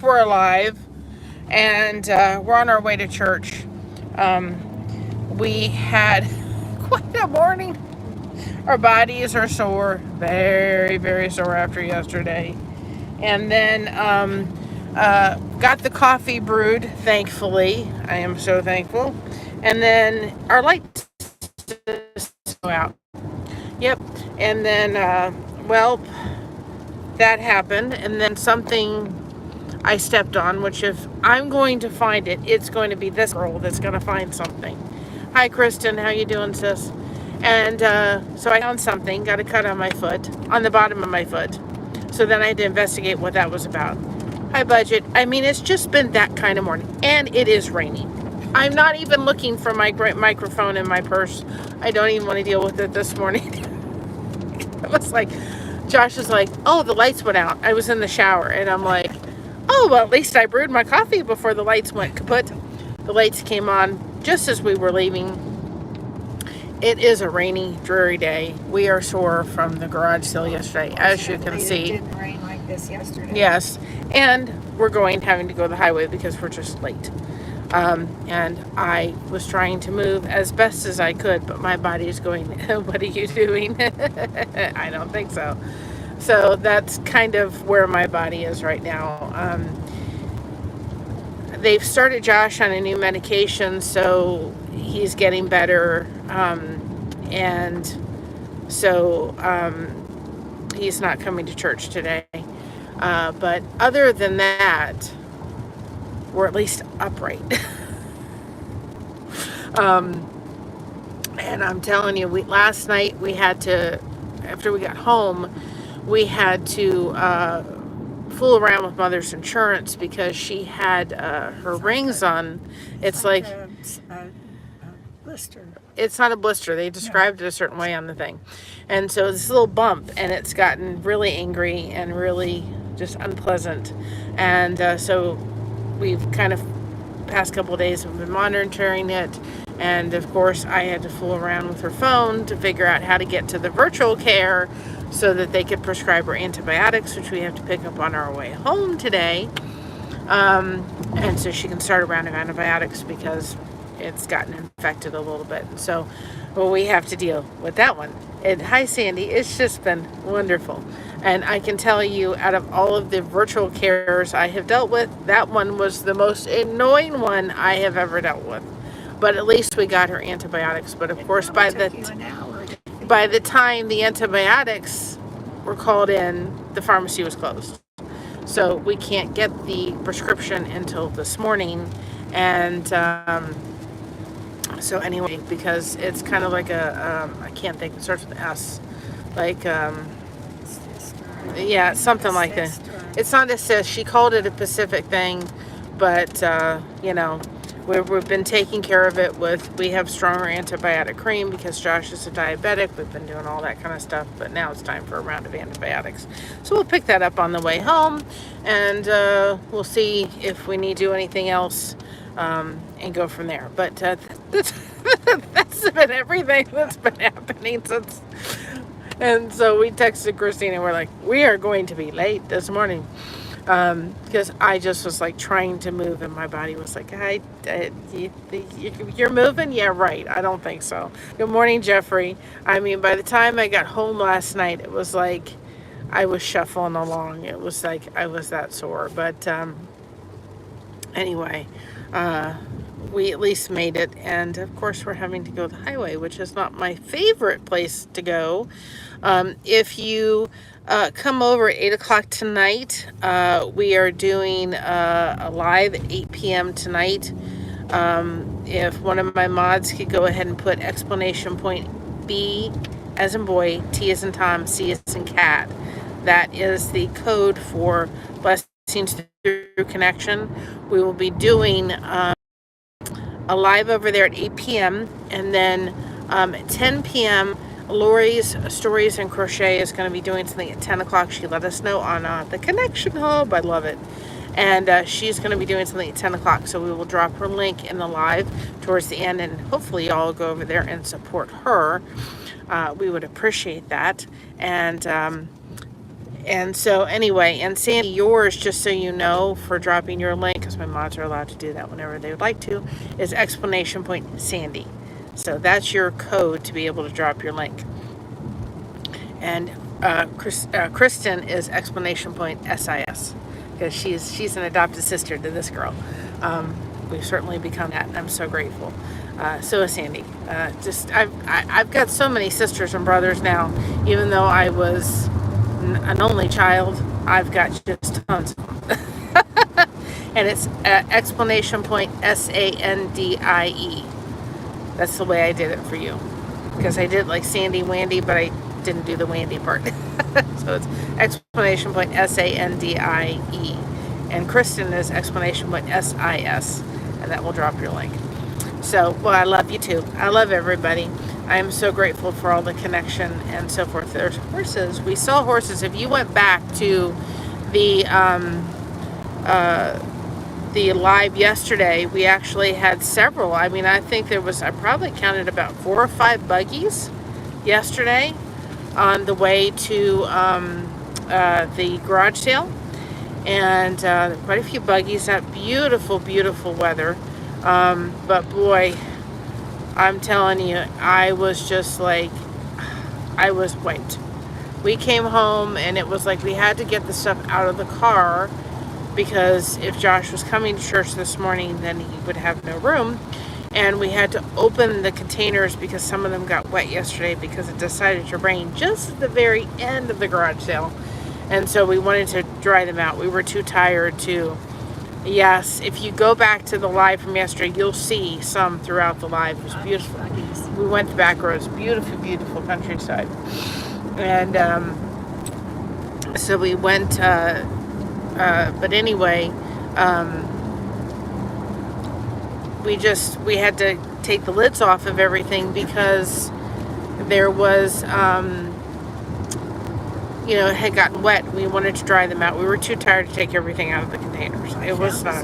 We're alive, and we're on our way to church. We had quite a morning. Our bodies are sore, very, very sore after yesterday. And then got the coffee brewed, thankfully. I am so thankful. And then our lights go out. Yep. And then, well, that happened. And then something I stepped on, which if I'm going to find it, it's going to be this girl that's going to find something. Hi, Kristen. How you doing, sis? And so I found something, got a cut on my foot, on the bottom of my foot. So then I had to investigate what that was about. High budget. I mean, it's just been that kind of morning. And it is raining. I'm not even looking for my microphone in my purse. I don't even want to deal with it this morning. It was like, Josh is like, oh, the lights went out. I was in the shower. And I'm like, oh, well, at least I brewed my coffee before the lights went kaput. The lights came on just as we were leaving. It is a rainy, dreary day. We are sore from the garage sale yesterday, as you can see. It didn't rain like this yesterday. Yes, and we're having to go the highway because we're just late. And I was trying to move as best as I could, but my body is going, what are you doing? I don't think so. So that's kind of where my body is right now. They've started Josh on a new medication, so he's getting better. And so he's not coming to church today. But other than that, we're at least upright. And I'm telling you, last night we had to, after we got home, we had to fool around with Mother's insurance because she had her rings on. It's like a blister. It's not a blister. They described it a certain way on the thing. And so this little bump, and it's gotten really angry and really just unpleasant. And so we've kind of, past couple of days, have been monitoring it. And of course, I had to fool around with her phone to figure out how to get to the virtual care so that they could prescribe her antibiotics, which we have to pick up on our way home today. And so she can start a round of antibiotics because it's gotten infected a little bit. So, well, we have to deal with that one. And hi, Sandy. It's just been wonderful. And I can tell you, out of all of the virtual cares I have dealt with, that one was the most annoying one I have ever dealt with. But at least we got her antibiotics. But of course, by the time the antibiotics were called in, the pharmacy was closed. So we can't get the prescription until this morning. And so anyway, because it's kind of like I can't think, it starts with S. Like, yeah, something like that. It's not a cyst. She called it a Pacific thing. But, you know, we've been taking care of it we have stronger antibiotic cream because Josh is a diabetic. We've been doing all that kind of stuff, but now it's time for a round of antibiotics. So we'll pick that up on the way home, and we'll see if we need to do anything else and go from there. But that's been everything that's been happening since. And so we texted Christine and we're like, we are going to be late this morning. Because I just was like trying to move and my body was like, you're moving? Yeah, right. I don't think so. Good morning, Jeffrey. I mean, by the time I got home last night, it was like I was shuffling along. It was like I was that sore. But anyway, we at least made it. And of course, we're having to go the highway, which is not my favorite place to go. If you come over at 8 o'clock tonight, we are doing a live at 8 p.m. tonight. If one of my mods could go ahead and put exclamation point B as in boy, T as in Tom, C as in cat. That is the code for Blessings Through Connection. We will be doing a live over there at 8 p.m. And then at 10 p.m., Lori's Stories and Crochet is going to be doing something at 10 o'clock. She let us know on the Connection Hub. I love it. And she's going to be doing something at 10 o'clock. So we will drop her link in the live towards the end. And hopefully y'all go over there and support her. We would appreciate that. And And so anyway, and Sandy, yours, just so you know, for dropping your link, because my mods are allowed to do that whenever they would like to, is exclamation point Sandy. So that's your code to be able to drop your link. And Kristen is exclamation point SIS, because she's an adopted sister to this girl. We've certainly become that, and I'm so grateful. So is Sandy. I've got so many sisters and brothers now. Even though I was an only child, I've got just tons of them. And it's exclamation point SANDIE. That's the way I did it for you, because I did like Sandy Wandy, but I didn't do the Wandy part. So it's exclamation point SANDIE, and Kristen is exclamation point SIS, and that will drop your link. So, well, I love you too. I love everybody. I am so grateful for all the connection and so forth. There's horses. We saw horses. If you went back to the live yesterday, we actually had several. I mean, I think I probably counted about 4 or 5 buggies yesterday on the way to the garage sale. And quite a few buggies. That beautiful, beautiful weather. But boy, I'm telling you, I was just like, I was wiped. We came home and it was like we had to get the stuff out of the car, because if Josh was coming to church this morning, then he would have no room. And we had to open the containers because some of them got wet yesterday because it decided to rain just at the very end of the garage sale. And so we wanted to dry them out. We were too tired to. Yes, if you go back to the live from yesterday, you'll see some throughout the live. It was beautiful. We went to back roads, beautiful, beautiful countryside. And so we went, but anyway, we had to take the lids off of everything because there was, it had gotten wet. We wanted to dry them out. We were too tired to take everything out of the containers. It was not.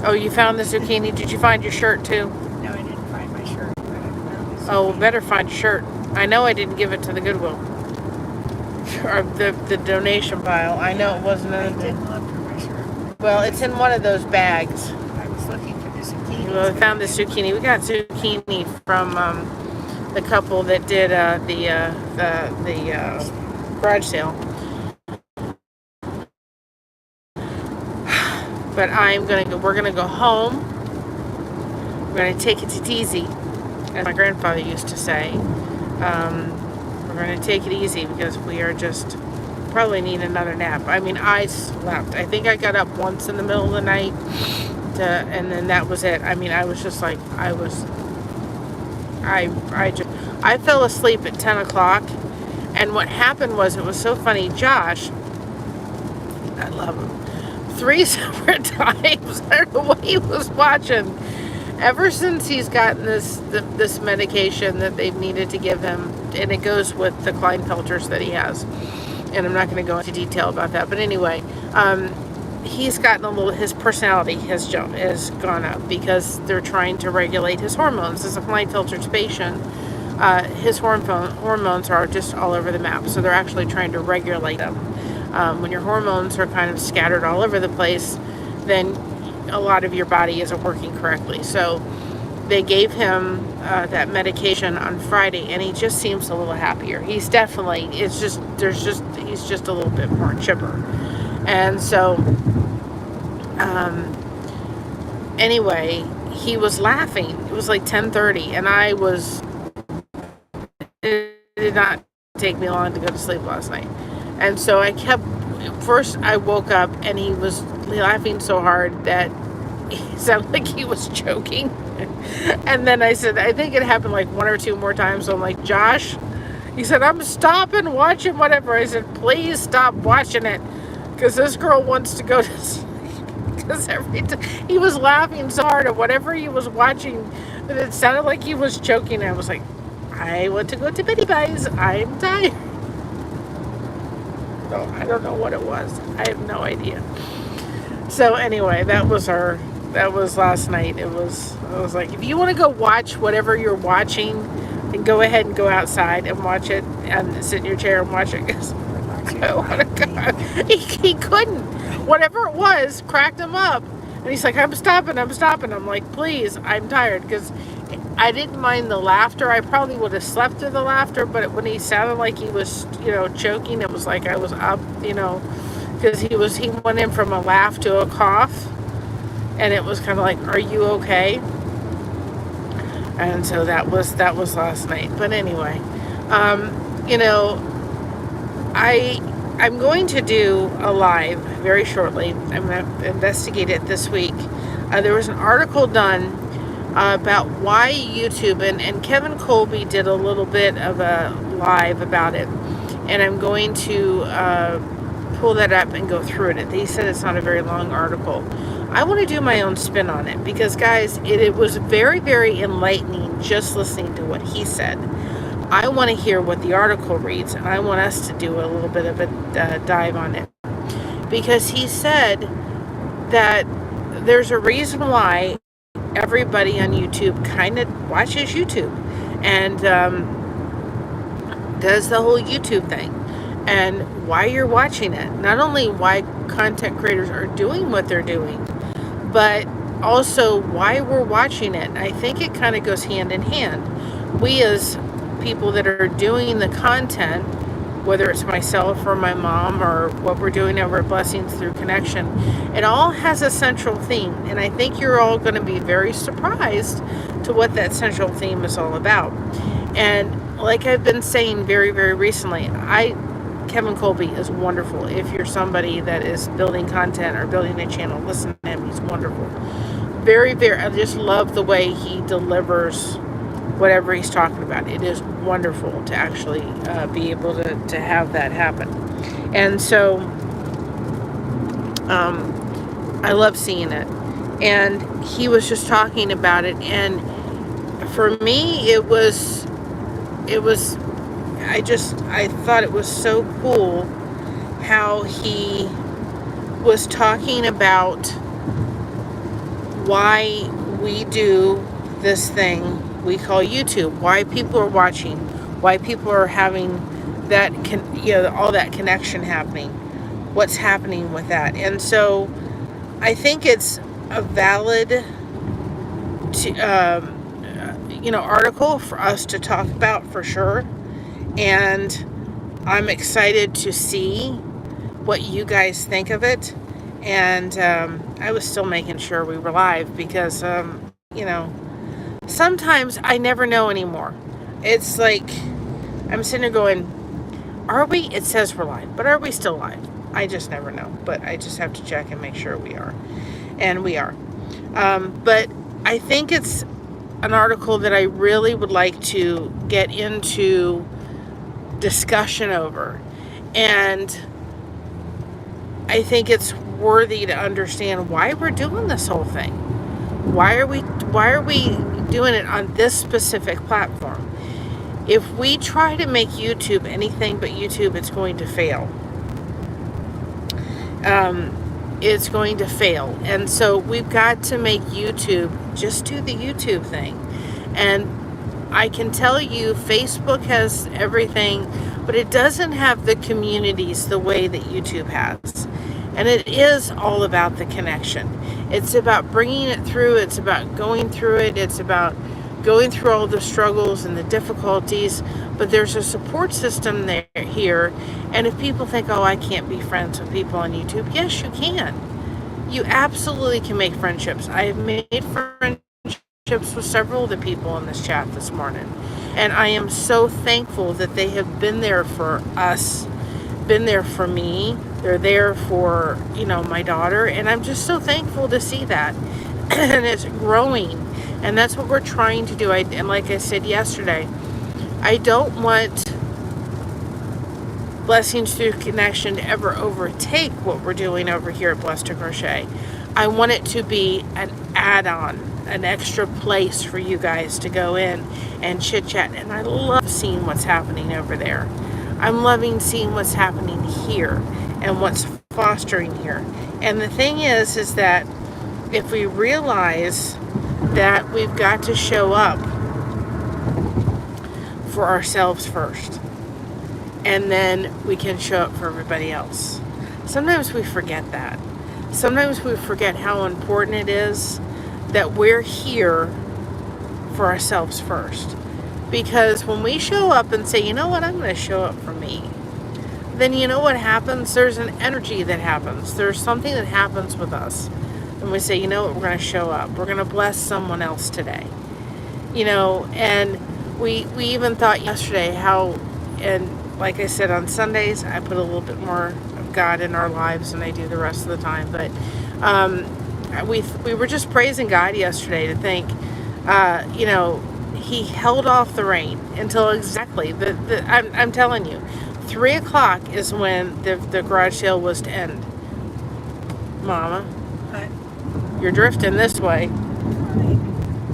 Oh, you found the zucchini? Did you find your shirt too? No, I didn't find my shirt. But I found this Oh, better find your shirt. I know I didn't give it to the Goodwill. Or the donation pile. I know it wasn't in I the. didn't look for my shirt. Well, it's in one of those bags. I was looking for the zucchini. Well, we found the zucchini. We got zucchini from the couple that did the garage sale. But we're gonna go home. We're gonna take it easy, as my grandfather used to say. We're gonna take it easy because we are just probably need another nap. I mean, I slept. I think I got up once in the middle of the night, and then that was it. I mean, I was just like, I fell asleep at 10 o'clock. And what happened was, it was so funny. Josh, I love him, 3 separate times, I don't know what he was watching. Ever since he's gotten this medication that they've needed to give him, and it goes with the Klinefelters that he has. And I'm not going to go into detail about that. But anyway, he's gotten his personality has gone up because they're trying to regulate his hormones. As a Klinefelter's patient, his hormones are just all over the map. So they're actually trying to regulate them. When your hormones are kind of scattered all over the place, then a lot of your body isn't working correctly. So they gave him that medication on Friday, and he just seems a little happier. He's definitely, he's just a little bit more chipper. And so, anyway, he was laughing. It was like 10:30, and it did not take me long to go to sleep last night. And so first I woke up and he was laughing so hard that he sounded like he was choking. And then I said, I think it happened like 1 or 2 more times. So I'm like, Josh, he said, I'm stopping watching whatever. I said, please stop watching it, because this girl wants to go to sleep. Because every time he was laughing so hard at whatever he was watching that it sounded like he was choking. I was like, I want to go to bed, guys. I'm tired. So I don't know what it was. I have no idea. So anyway, that was last night. I was like, if you want to go watch whatever you're watching, then go ahead and go outside and watch it, and sit in your chair and watch it. 'Cause Oh, God. He couldn't. Whatever it was cracked him up. And he's like, I'm stopping. I'm like, please, I'm tired. Because I didn't mind the laughter. I probably would have slept through the laughter. But when he sounded like he was, choking, it was like I was up, because he went in from a laugh to a cough. And it was kind of like, are you okay? And so that was last night. But anyway, I'm going to do a live very shortly. I'm going to investigate it this week. There was an article done about why YouTube, and Kevin Colby did a little bit of a live about it. And I'm going to pull that up and go through it. He said it's not a very long article. I want to do my own spin on it because, guys, it was very, very enlightening just listening to what he said. I want to hear what the article reads, and I want us to do a little bit of a dive on it. Because he said that there's a reason why everybody on YouTube kind of watches YouTube and does the whole YouTube thing. And why you're watching it. Not only why content creators are doing what they're doing, but also why we're watching it. I think it kind of goes hand in hand. We as people that are doing the content, whether it's myself or my mom or what we're doing over at Blessings Through Connection, it all has a central theme. And I think you're all going to be very surprised to what that central theme is all about. And like I've been saying very, very recently, Kevin Colby is wonderful. If you're somebody that is building content or building a channel, listen to him. He's wonderful. Very, very, I just love the way he delivers whatever he's talking about. It is wonderful to actually be able to have that happen. And so I love seeing it. And he was just talking about it. And for me, I thought it was so cool how he was talking about why we do this thing we call YouTube, why people are watching, why people are having that, all that connection happening, what's happening with that. And so I think it's a valid article for us to talk about for sure. And I'm excited to see what you guys think of it. And I was still making sure we were live because, sometimes I never know anymore. It's like I'm sitting there going, are we? It says we're live, but are we still live? I just never know. But I just have to check and make sure we are. And we are. But I think it's an article that I really would like to get into discussion over, and I think it's worthy to understand why we're doing this whole thing. Why are we doing it on this specific platform? If we try to make YouTube anything but YouTube, it's going to fail. It's going to fail. And so we've got to make YouTube just do the YouTube thing. And I can tell you Facebook has everything, but it doesn't have the communities the way that YouTube has. And it is all about the connection. It's about bringing it through. It's about going through it. It's about going through all the struggles and the difficulties. But there's a support system there here. And if people think, oh, I can't be friends with people on YouTube, yes, you can. You absolutely can make friendships. I have made friendships with several of the people in this chat this morning. And I am so thankful that they have been there for us, been there for me. They're there for, my daughter. And I'm just so thankful to see that. And it's growing. And that's what we're trying to do. And like I said yesterday, I don't want Blessings Through Connection to ever overtake what we're doing over here at Blessed to Crochet. I want it to be an add-on, an extra place for you guys to go in and chit-chat. And I love seeing what's happening over there. I'm loving seeing what's happening here and what's fostering here. And the thing is that if we realize that we've got to show up for ourselves first. and then we can show up for everybody else. Sometimes we forget that. Sometimes we forget how important it is that we're here for ourselves first. Because when we show up and say, you know what, I'm going to show up for me, then you know what happens? There's an energy that happens. There's something that happens with us. And we say, you know what, we're going to show up. We're going to bless someone else today. You know, and we even thought yesterday how, and like I said, on Sundays, I put a little bit more of God in our lives than I do the rest of the time. But we were just praising God yesterday to think, you know, He held off the rain until exactly, I'm telling you, 3 o'clock is when the garage sale was to end. Mama, What? you're drifting this way. Fine.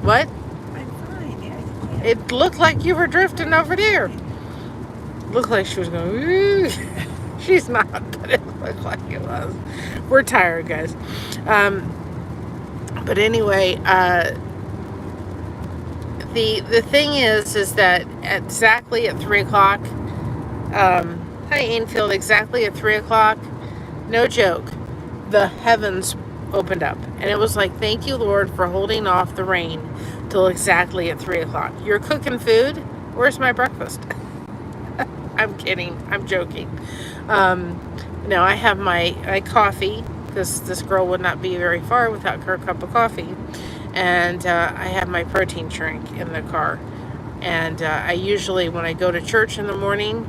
What? I'm fine. Yeah. It looked like you were drifting over there. Looked like she was going, ooh. She's not, but it looked like it was. We're tired, guys. But anyway, the thing is that exactly at 3 o'clock, hi Ainfield, exactly at 3 o'clock, no joke, the heavens opened up. And it was like, thank you, Lord, for holding off the rain till exactly at 3 o'clock. You're cooking food? Where's my breakfast? I'm kidding. I'm joking. No, I have my coffee, because this girl would not be very far without her cup of coffee. And I have my protein drink in the car. And I usually, when I go to church in the morning,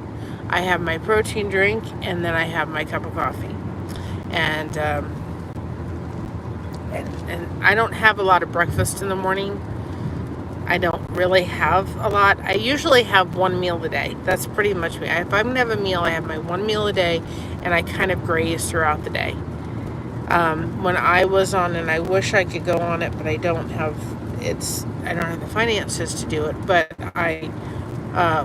I have my protein drink, and then I have my cup of coffee. And I don't have a lot of breakfast in the morning. I don't really have a lot. I usually have one meal a day. That's pretty much me. If I'm going to have a meal, I have my one meal a day, and I kind of graze throughout the day. When I was on, and I wish I could go on it, but I don't have the finances to do it, but I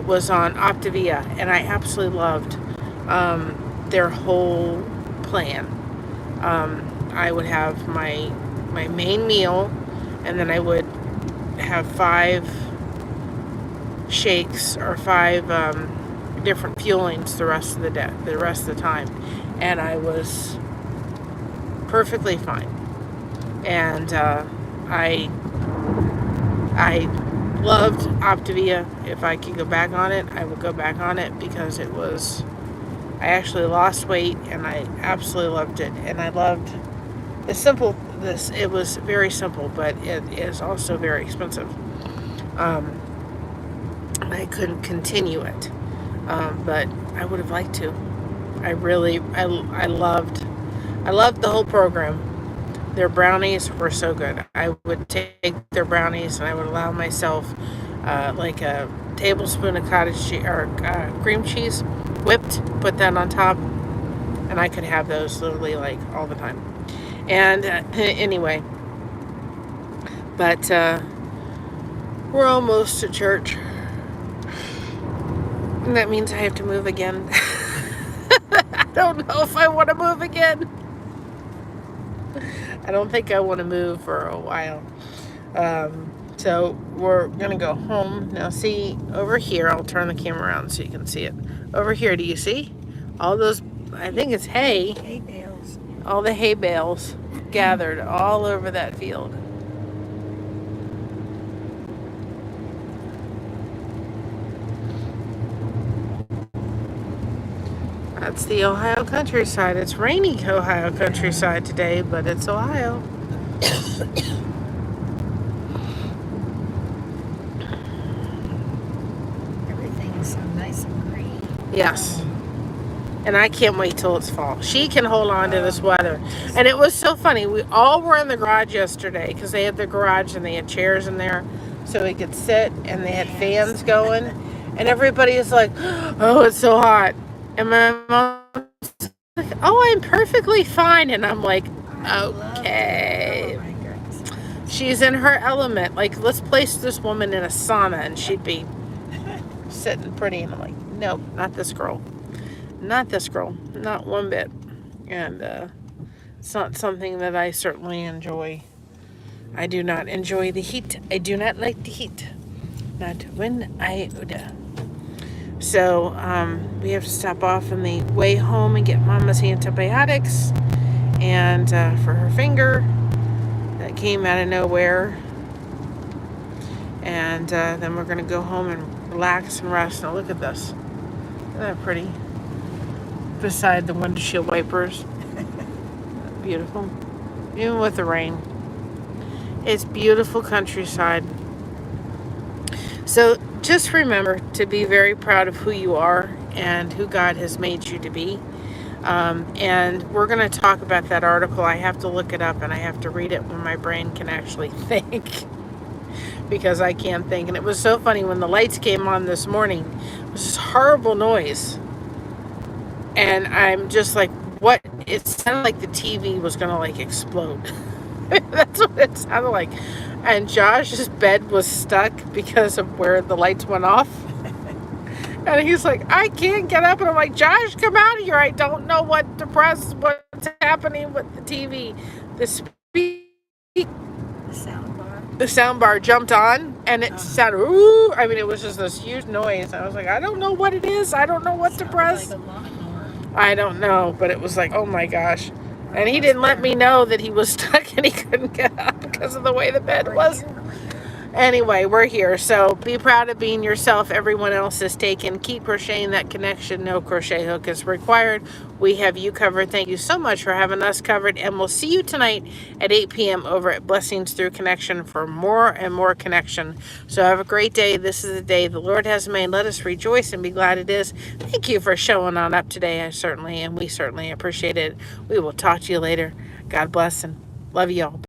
was on Optavia, and I absolutely loved their whole plan. I would have my main meal, and then I would have 5 shakes or 5 different fuelings the rest of the time, and I was perfectly fine. And I loved Optavia. If I could go back on it, I would go back on it, because I actually lost weight, and I absolutely loved it. And I loved it was very simple, but it is also very expensive. I couldn't continue it, but I would have liked to. I loved the whole program. Their brownies were so good. I would take their brownies, and I would allow myself like a tablespoon of cottage cheese or cream cheese, whipped, put that on top, and I could have those literally like all the time. And anyway, but we're almost to church, and that means I have to move again. I don't know if I want to move again. I don't think I want to move for a while. So we're going to go home. Now see, over here, I'll turn the camera around so you can see it. Over here, do you see? All those, I think it's hay. Hay bales. All the hay bales gathered all over that field. That's the Ohio countryside. It's rainy Ohio countryside today, but it's Ohio. Everything is so nice and green. Yes. And I can't wait till it's fall. She can hold on to this weather. And it was so funny. We all were in the garage yesterday, because they had the garage and they had chairs in there so we could sit, and they had fans going. And everybody is like, oh, it's so hot. And my mom's like, oh, I'm perfectly fine. And I'm like, okay. Oh my goodness. She's in her element. Like, let's place this woman in a sauna and she'd be sitting pretty. And I'm like, nope, not this girl. Not this girl. Not one bit. And it's not something that I certainly enjoy. I do not enjoy the heat. I do not like the heat. Not when I... So we have to stop off on the way home and get Mama's antibiotics and for her finger that came out of nowhere. And then we're going to go home and relax and rest. Now look at this. Isn't that pretty? Beside the windshield wipers. Beautiful. Even with the rain. It's beautiful countryside. So just remember to be very proud of who you are and who God has made you to be. And we're going to talk about that article. I have to look it up and I have to read it when my brain can actually think. Because I can't think. And it was so funny when the lights came on this morning. It was this horrible noise. And I'm just like, what? It sounded like the TV was going to like explode. That's what it sounded like. And Josh's bed was stuck because of where the lights went off. And he's like, I can't get up. And I'm like, Josh, come out of here. I don't know what to press, what's happening with the TV. The sound bar jumped on and it sounded, ooh. I mean, it was just this huge noise. I was like, I don't know what it is. I don't know what to press. Like a lawnmower. I don't know, but it was like, oh my gosh. And he didn't let me know that he was stuck and he couldn't get up because of the way the bed was. Anyway, we're here. So be proud of being yourself. Everyone else is taken. Keep crocheting that connection. No crochet hook is required. We have you covered. Thank you so much for having us covered. And we'll see you tonight at 8 p.m. over at Blessings Through Connection for more and more connection. So have a great day. This is the day the Lord has made. Let us rejoice and be glad it is. Thank you for showing on up today. We certainly appreciate it. We will talk to you later. God bless and love you all.